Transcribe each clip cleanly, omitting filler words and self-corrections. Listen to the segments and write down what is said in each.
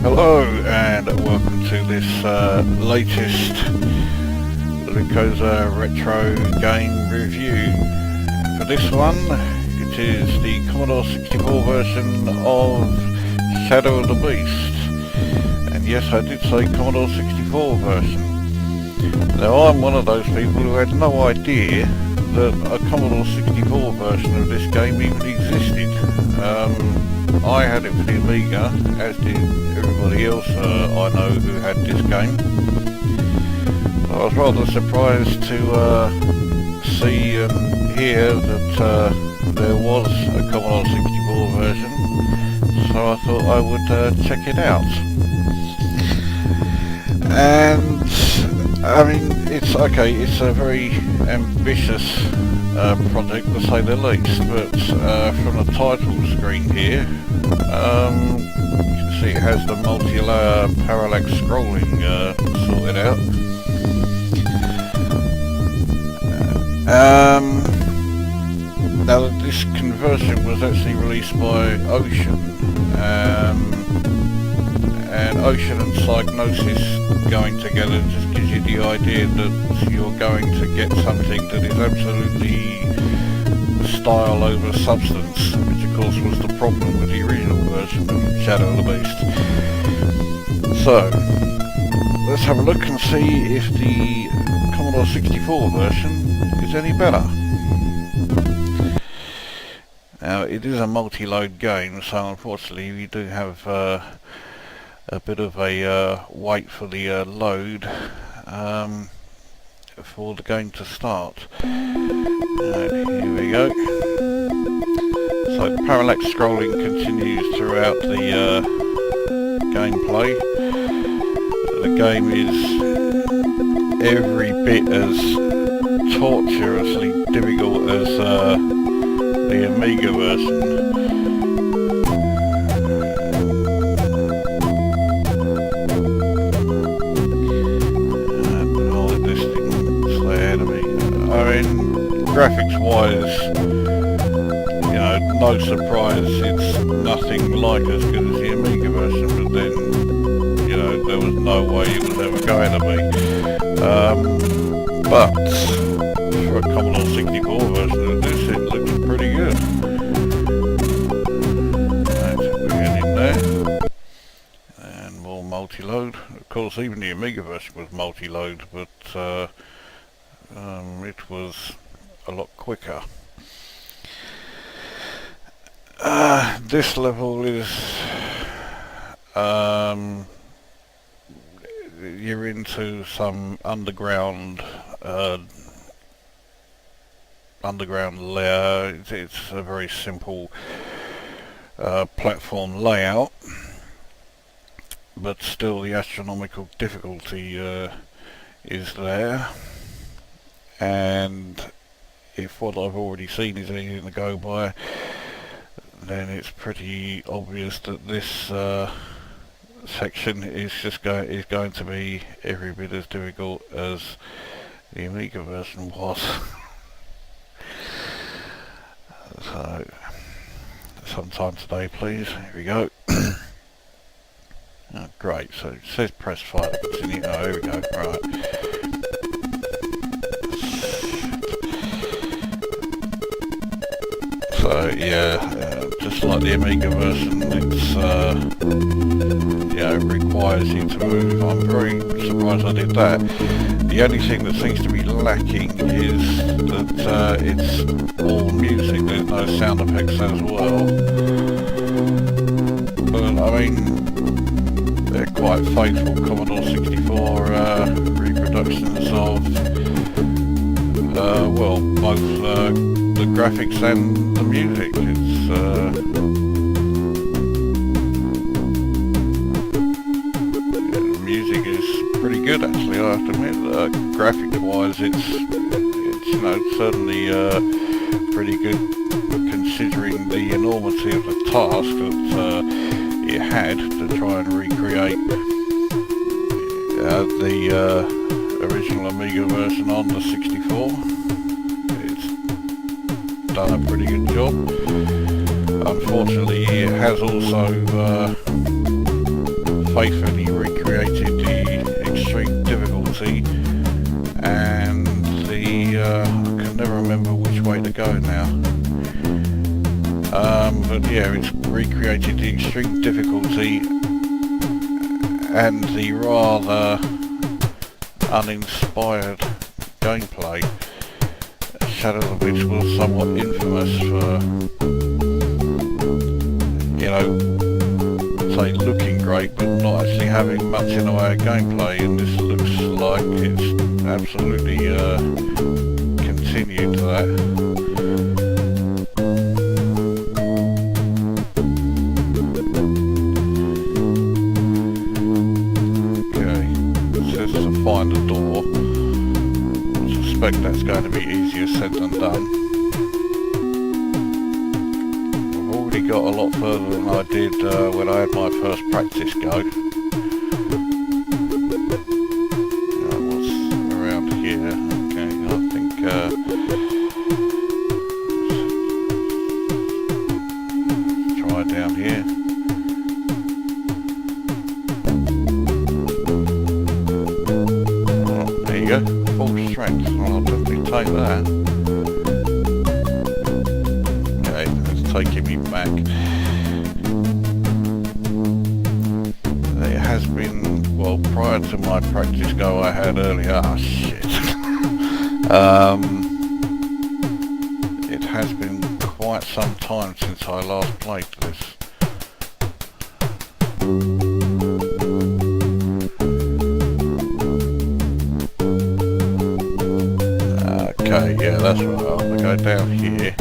Hello and welcome to this latest Lukozer retro game review. For this one, it is the Commodore 64 version of Shadow of the Beast. And yes, I did say Commodore 64 version. Now I'm one of those people who had no idea that a Commodore 64 version of this game even existed. I had it for the Amiga, as did everybody else I know who had this game. I was rather surprised to see and hear that there was a Commodore 64 version, so I thought I would check it out. And I mean, it's okay, it's a very ambitious project to say the least, but from the title screen here, you can see it has the multi-layer parallax scrolling sorted out. Now this conversion was actually released by Ocean, and Ocean and Psygnosis going together just gives you the idea that you're going to get something that is absolutely style over substance, which of course was the problem with the original version of Shadow of the Beast. So, let's have a look and see if the Commodore 64 version is any better. Now, it is a multi-load game, so unfortunately we do have a bit of a wait for the load for the game to start. Here we go. So parallax scrolling continues throughout the gameplay. The game is every bit as torturously difficult as the Amiga version. Graphics wise, you know, no surprise it's nothing like as good as the Amiga version, but then, you know, there was no way it was ever going to be. But for a Commodore 64 version of this, it looks pretty good. Right, we get in there, and more multi-load. Of course, even the Amiga version was multi-load, but it was a lot quicker. This level is you're into some underground layer. It's a very simple platform layout, but still the astronomical difficulty is there. And if what I've already seen is anything to go by, then it's pretty obvious that this section is just going to be every bit as difficult as the Amiga version was. So, sometime today, please. Here we go. Oh, great. So it says press 5 to continue. Oh, here we go. Right. So yeah, just like the Amiga version, it's it requires you to move. I'm very surprised I did that. The only thing that seems to be lacking is that it's all music. There's no sound effects as well. But I mean, they're quite faithful Commodore 64 reproductions of well, both the graphics and the music. It's the music is pretty good, actually. I have to admit. Graphics wise, it's you know, certainly pretty good considering the enormity of the task that it had to try and recreate the original Amiga version on the 64. Done a pretty good job. Unfortunately, it has also faithfully recreated the extreme difficulty and the I can never remember which way to go now. But yeah, it's recreated the extreme difficulty and the rather uninspired gameplay. Shadow of the Beast was somewhat infamous for, you know, say looking great but not actually having much in the way of gameplay, and this looks like it's absolutely continued to that. Find a door. I suspect that's going to be easier said than done. I've already got a lot further than I did when I had my first practice go. What's around here? Okay, I think try down here. Go, full strength. Well, I'll definitely take that. Okay, it's taking me back. It has been, well, prior to my practice go I had earlier, shit. It has been quite some time since I last played this. Okay, yeah, that's right. I'm going to go down here.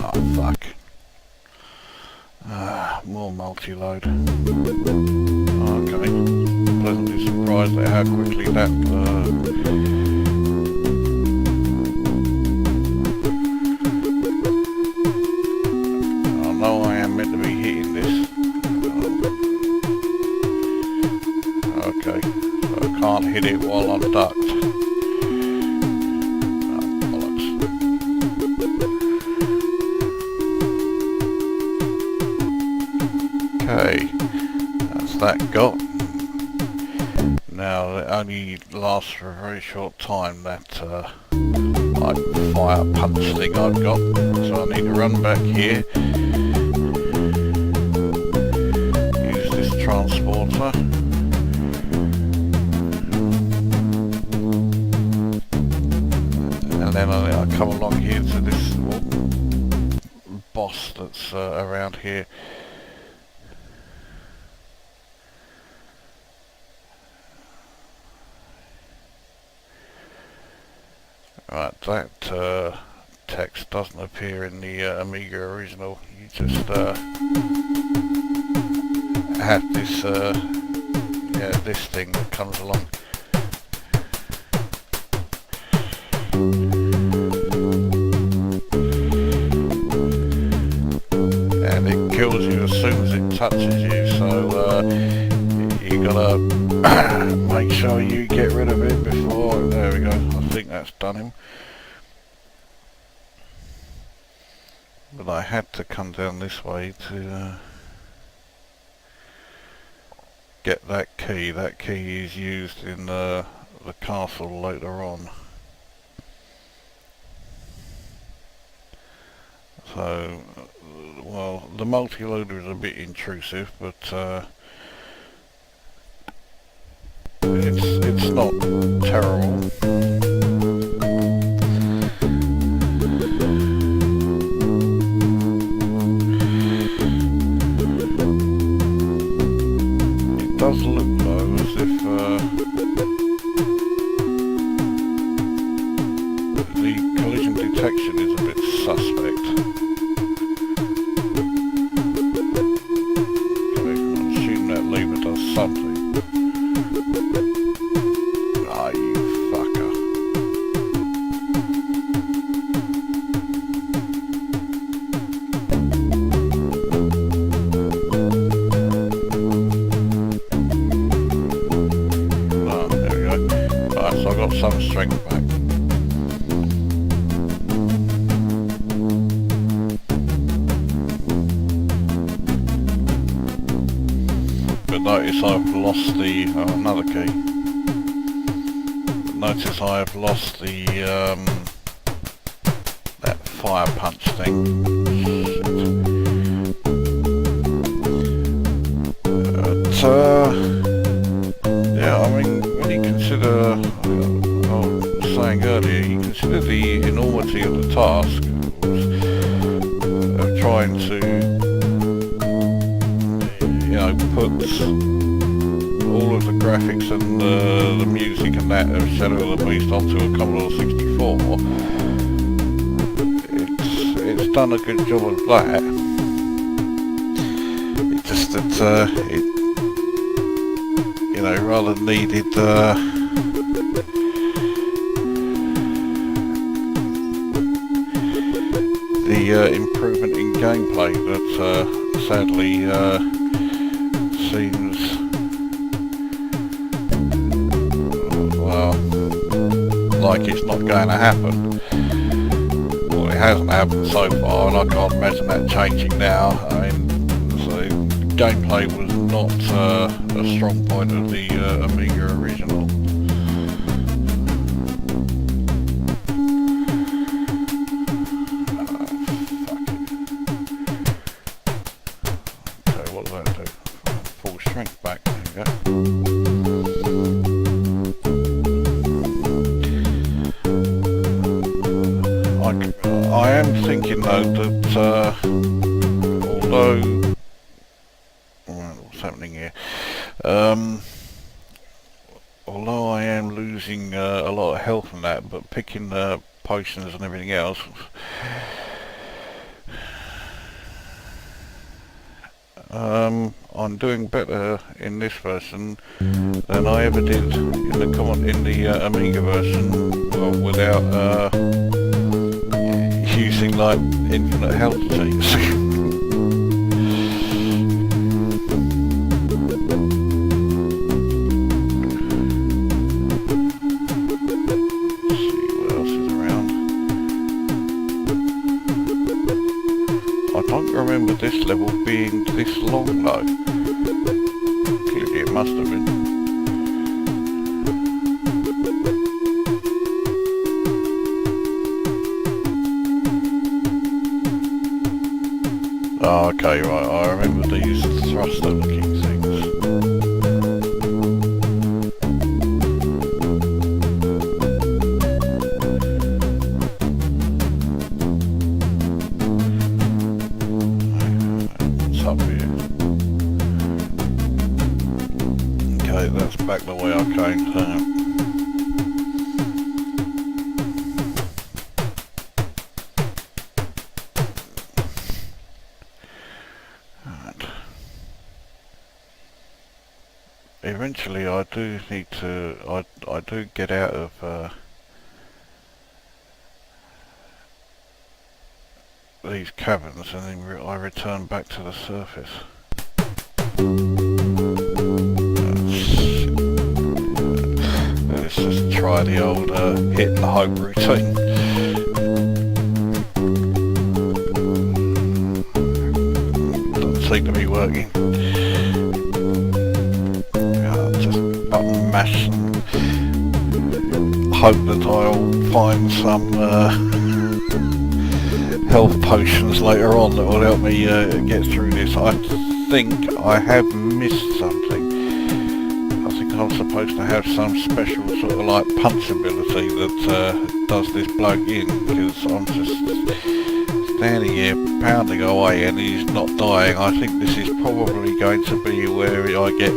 Oh, fuck. More multi-load. Okay. Pleasantly surprised at how quickly that... Okay, so I can't hit it while I'm ducked. Oh, bollocks. Okay, that's that got. Now it only lasts for a very short time, that like fire punch thing I've got, so I need to run back here. Use this transporter. And then I come along here to this boss that's around here. Right, that text doesn't appear in the Amiga original. You just have this, yeah, this thing that comes along. And it kills you as soon as it touches you, so you gotta make sure you get rid of it before. There we go, I think that's done him. But I had to come down this way to get that key. That key is used in the castle later on. So, well, the multi-loader is a bit intrusive, but it's not terrible. It does look though as if the collision detection is a bit suspect. Something. Ah, you fucker. Oh, there we go. Right, so I've got some strength back. notice I've lost the another key. Notice I've lost the that fire punch thing. But yeah, I mean, when you consider, I was saying earlier, you consider the enormity of the task of trying to, you know, put all of the graphics and the music and that of Shadow of the Beast onto a Commodore 64. It's done a good job of that. It's just that it, you know, rather needed the improvement in gameplay that sadly seems, well, like it's not going to happen. Well, it hasn't happened so far, and I can't imagine that changing now. I mean, so gameplay was not a strong point of the Amiga original. Okay, what does that do? Full strength back, there you go. I am thinking though that although, what's happening here? Although I am losing a lot of health from that, but picking potions and everything else, I'm doing better in this version than I ever did in the Amiga version, well, without using like infinite health cheats. See what else is around. I don't remember this level being this long though. Clearly it must have been. Oh, okay, right, I remember these thruster looking things. What's up here? Okay, that's back the way I came to. Eventually I do need to, I do get out of these caverns and then I return back to the surface. Let's just try the old hit and hope routine. Doesn't seem to be working. Mash and hope that I'll find some health potions later on that will help me get through this. I think I have missed something. I think I'm supposed to have some special sort of like punch ability that does this bloke in, because I'm just standing here pounding away and he's not dying. I think this is probably going to be where I get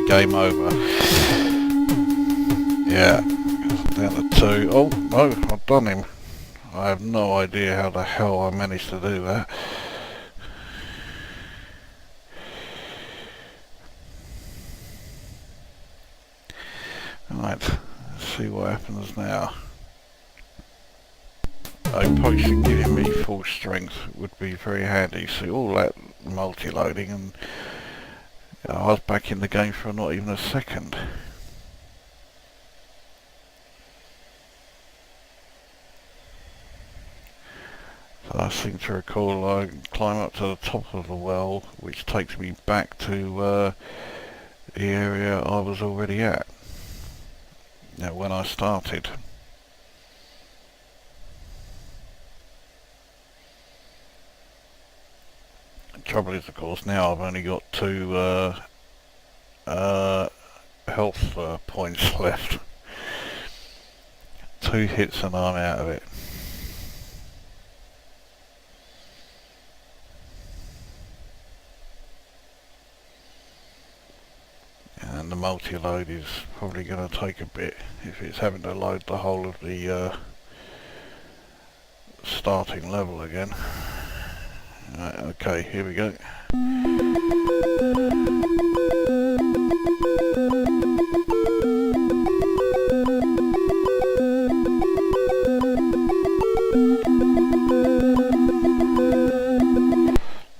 game over. Yeah, down to 2. Oh, no, I've done him. I have no idea how the hell I managed to do that. Right, let's see what happens now. A potion giving me full strength would be very handy. See all that multi-loading, and I was back in the game for not even a second. So I seem to recall I climb up to the top of the well, which takes me back to the area I was already at when I started. The trouble is, of course, now I've only got 2 health points left. 2 hits and I'm out of it. And the multi-load is probably going to take a bit if it's having to load the whole of the starting level again. Right, okay, here we go.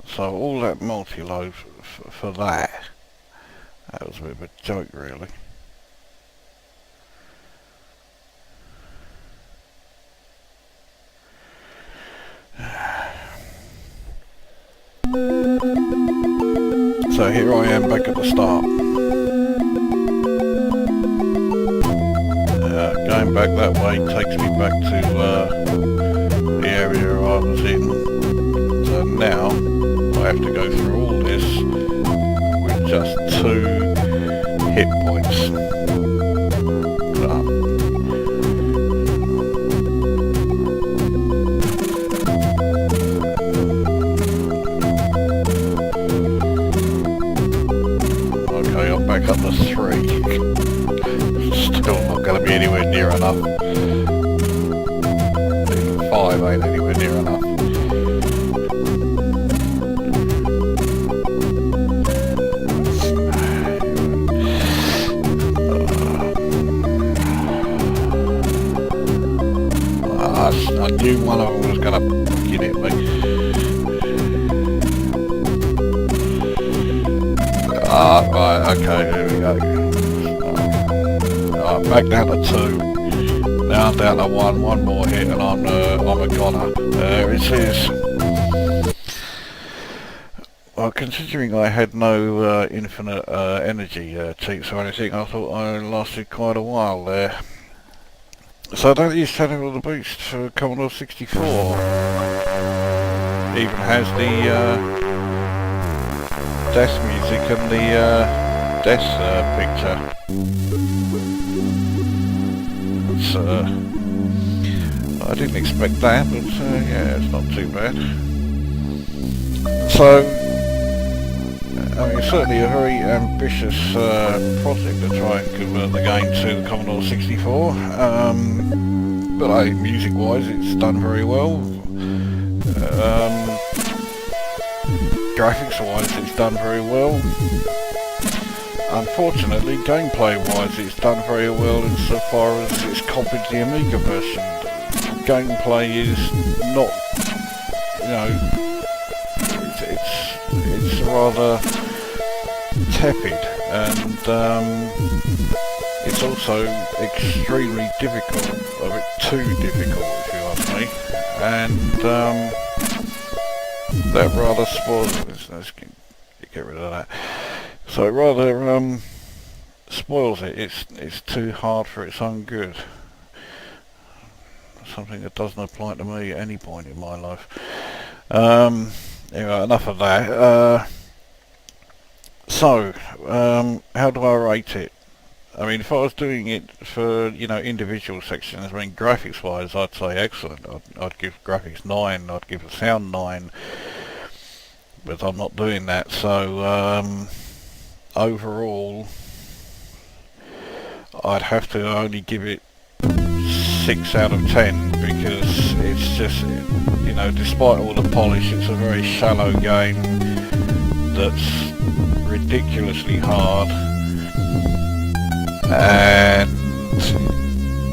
So all that multi-load for that was a bit of a joke, really. So here I am back at the start. Going back that way takes me back to the area I was in. So now I have to go through all this with just 2 hit points. Okay, I'm back up to 3. Still not going to be anywhere near enough. Even 5 ain't anywhere near enough. I knew one of them was going to fucking hit me. Right, okay, here we go. Back down to 2. Now I'm down to 1. 1 more hit and I'm a goner. There it is. Well, considering I had no infinite energy cheats or anything, I thought I lasted quite a while there. So I don't use Shadow of the Beast for Commodore 64. Even has the death music and the death picture. I didn't expect that, but yeah, it's not too bad. So, I mean, it's certainly a very ambitious project to try and convert the game to the Commodore 64. But music-wise, it's done very well. Graphics-wise, it's done very well. Unfortunately, gameplay-wise, it's done very well insofar as it's copied the Amiga version. Gameplay is not, you know, it's rather tepid, and it's also extremely difficult, a bit too difficult if you ask me, and that rather spoils. Let's get rid of that. So it rather spoils it. It's too hard for its own good. Something that doesn't apply to me at any point in my life. Anyway, enough of that. So how do I rate it? I mean, if I was doing it for, you know, individual sections, I mean, graphics-wise, I'd say excellent. I'd give graphics 9. I'd give the sound 9. But I'm not doing that. So overall, I'd have to only give it 6 out of 10 because it's just, you know, despite all the polish, it's a very shallow game that's ridiculously hard, and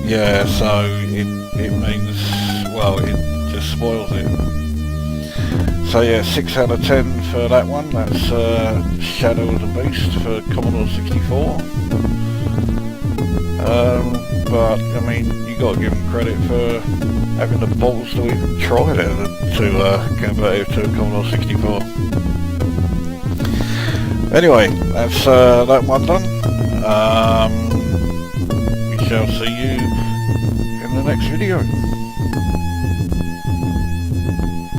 yeah, so it means, well, it just spoils it. So yeah, 6 out of 10 for that one. That's Shadow of the Beast for Commodore 64. But I mean, you got to give them credit for having the balls to even try it to convert it to a Commodore 64. Anyway, that's that one done. We shall see you in the next video.